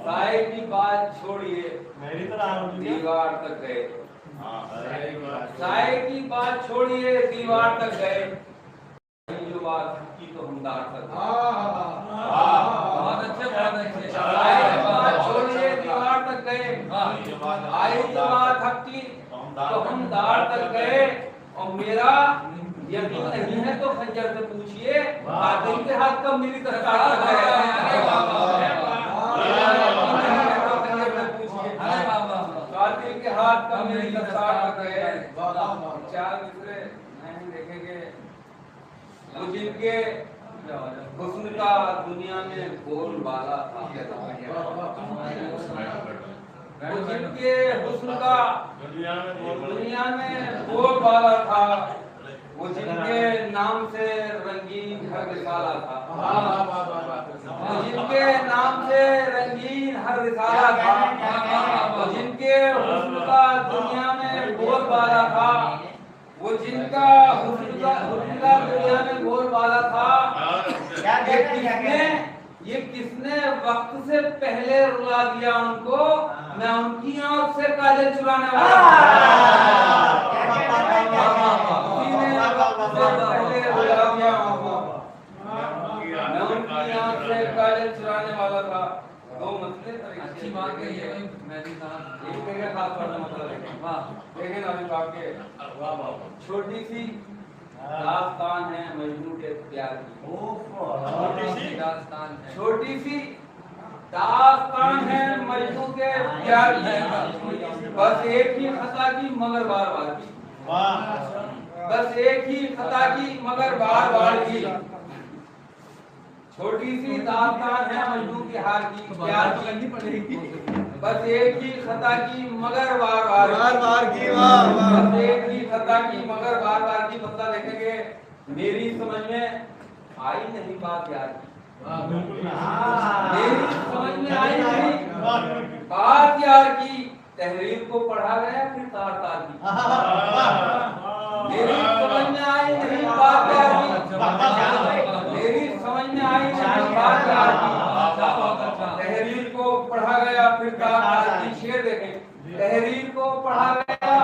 साए की बात छोड़िए मेरी तरह दीवार तक गए। साए की बात छोड़िए दीवार तक गए। जो बात की तो हम दार तक बहुत अच्छे साए की बात छोड़िए दीवार तक गए। आई जो बात हक की तो हम दार तक गए। और मेरा यकीन नहीं है तो खंजर से पूछिए कातिल के हाथ कब मेरी दस्तार तक गए। कातिल के हाथ कब मेरी दस्तार तक गए। चार मिसरे नहीं देखेंगे वो जिनके हुस्न का दुनिया में बोलबाला था। वो जिनके हुस्न का दुनिया में बोलबाला था। वो जिनके नाम से रंगीन हर रिसाला था। वो जिनके नाम से रंगीन हर रिसाला था। वो जिनके हुस्न का दुनिया में बोलबाला था। वो जिनका हुस्न का दुनिया में बोलबाला था। ये किसने वक्त से पहले रुला दिया उनको। मैं उनकी आंख से काजल चुराने वाला पहले रुला दिया उनको। मैं उनकी आंख से काजल चुराने वाला था। दो मसले अच्छी बात कही है। मैं भी कहा एक मेरा खास पढ़ना मतलब है। वाह देखें ना अभी आपके छोटी सी दास्तान है मजनू के प्यार की। छोटी सी दास्तान है मजनू के प्यार की। बस एक ही खता की मगर बार बार की। बस एक ही खता की मगर बार बार की। छोटी सी दास्तान है मजनू के हार की प्यार की। बस एक ही खता की मगर बार बार की। बस एक ही खता की मगर बार बार की। मतलब देखेंगे मेरी समझ में आई नहीं बात यार की। मेरी समझ में आई नहीं बात यार की। तहरीर को पढ़ा गया फिर तार तार की। मेरी समझ में आई नहीं बात यार की। मेरी समझ में आई नहीं बात यार की। तहरीर को पढ़ा गया फिर तार तार की। शेर देखें तहरीर को पढ़ा गया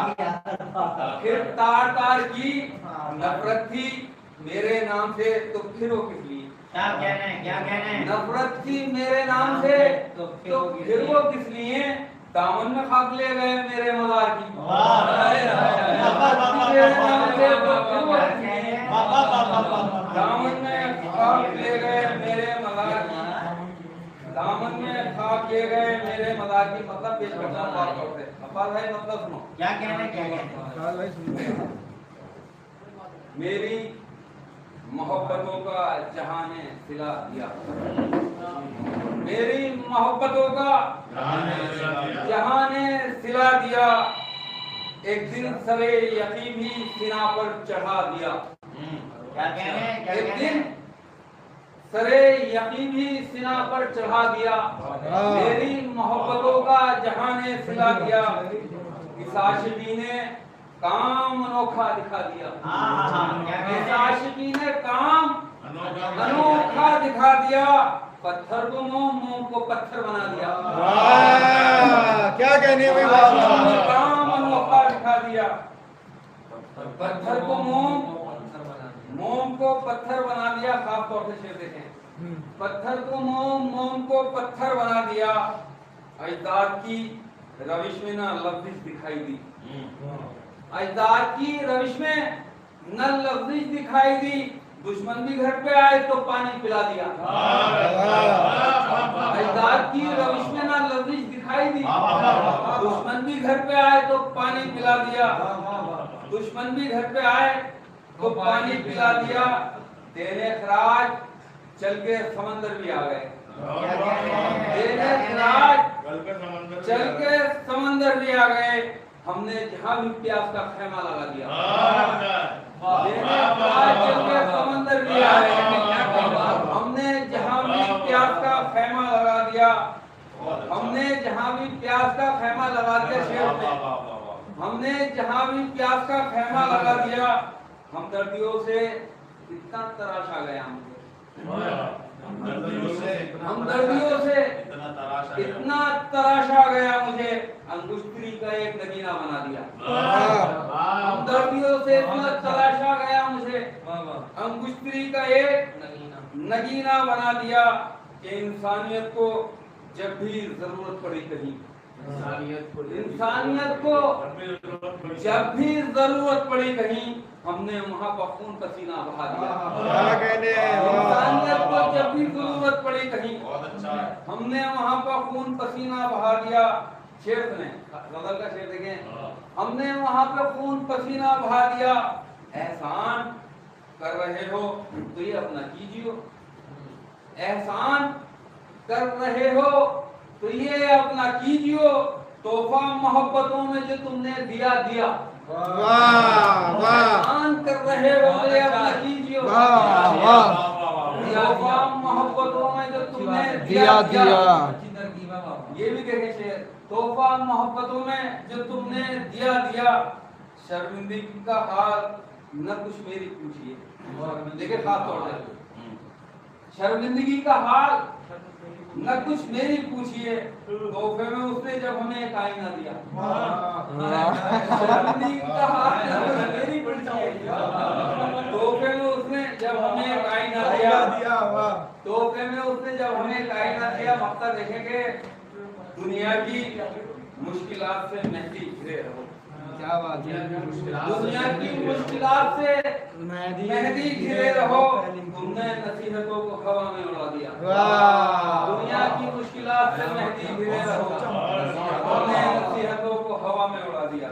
फिर तार तार की। नफरत थी मेरे नाम से तो फिर वो किस लिए। क्या कहना है नफरत थी मेरे नाम से तो फिर वो किस लिए। दामन में खाक ले गए मेरे मज़ार की। दामन में खाक ले गए मेरे मज़ार की। दामन में खाक ले गए मेरे मज़ार की। मतलब पेश करना बात करते अब्बास भाई मतलब सुनो क्या कहना है मेरी मोहब्बतों का जहां ने सिला दिया। मेरी मोहब्बतों का जहां ने सिला दिया। एक दिन सरे यकीन भी सीना पर चढ़ा दिया। क्या कहना है एक दिन सरे यकीन भी सीना पर चढ़ा दिया। मेरी मोहब्बतों का जहां ने सिला दिया। इस आशिकी ने काम अनोखा दिखा दिया। इस आशिकी ने काम अनोखा दिखा दिया। पत्थर को मोम मोम को पत्थर बना दिया। क्या कहने में काम अनोखा दिखा दिया। पत्थर को मोम मोम को पत्थर बना दिया। खास तौर से शेर देखें पत्थर को मोम मोम को पत्थर बना दिया। अजदाद की रविश में ना लफ्ज़ दिखाई दी। अजदाद की रविश में न लफ्ज़ दिखाई दी। दुश्मन भी घर पे आए तो पानी पिला दिया। अजदाद की रविश में ना लफ्ज़ दिखाई दी। दुश्मन भी घर पे आए तो पानी पिला दिया। दुश्मन भी घर पे आए तो पानी पिला दिया। देने खराज चल के समंदर भी आ गए। देने खराज चल के समंदर भी आ गए। हमने जहाँ भी प्यास का खेमा लगा दिया। देने खराज चल के समंदर भी आ गए। हमने जहाँ भी प्यास का खेमा लगा दिया। हमने जहाँ भी प्यास का खेमा लगा दिया। शेर में हमने जहाँ भी प्यास का खेमा लगा दिया। हमदर्दियों से इतना तराश आ गया हमको। हमदर्दियों से इतना तराशा गया मुझे, अंगुष्ठी का एक नगीना बना दिया। हमदर्दियों से इतना तराशा गया मुझे, अंगुष्ठी का एक नगीना बना दिया कि इंसानियत को जब भी जरूरत पड़ी कहीं, इंसानियत को जब भी जरूरत पड़ी कहीं, हमने वहाँ पर खून पसीना बहा दिया। इंसानियत को जब भी जरूरत पड़ी कहीं, हमने वहाँ पर खून पसीना बहा दिया। शेर सुने, गजल का शेर देखें, हमने वहाँ पे खून पसीना बहा दिया। एहसान कर रहे हो तो ये अपना कीजिए, एहसान कर रहे हो तो ये अपना कीजिए, तोहफा मोहब्बतों में जो तुमने दिया दिया। एहसान कर रहे हो तो ये अपना कीजिए, तोहफा मोहब्बतों में जो तुमने दिया दिया। ये भी देखे शेर, तोहफा मोहब्बतों में जो तुमने दिया दिया, शर्मिंदगी का हाल न कुछ मेरी पूछिए। देखिए खास तौर से शर्मिंदगी का हाल न कुछ मेरी पूछिए, तोहफे में उसने जब हमें एक आईना दिया। शर्मिंदगी का हाल न कुछ मेरी पूछिए, तोहफे में उसने जब हमें एक आईना दिया। तोहफे में उसने जब हमें एक आईना दिया। मकसद देखेंगे, दुनिया की मुश्किलात से मेहदी घिरे रहो। क्या बात है, दुनिया की मुश्किलात से मेहदी घिरे रहो। तुमने नसीहतों को हवा में उड़ा दिया। दुनिया की मुश्किलात से मेहदी घिरे रहो, तुमने नसीहतों को हवा में उड़ा दिया।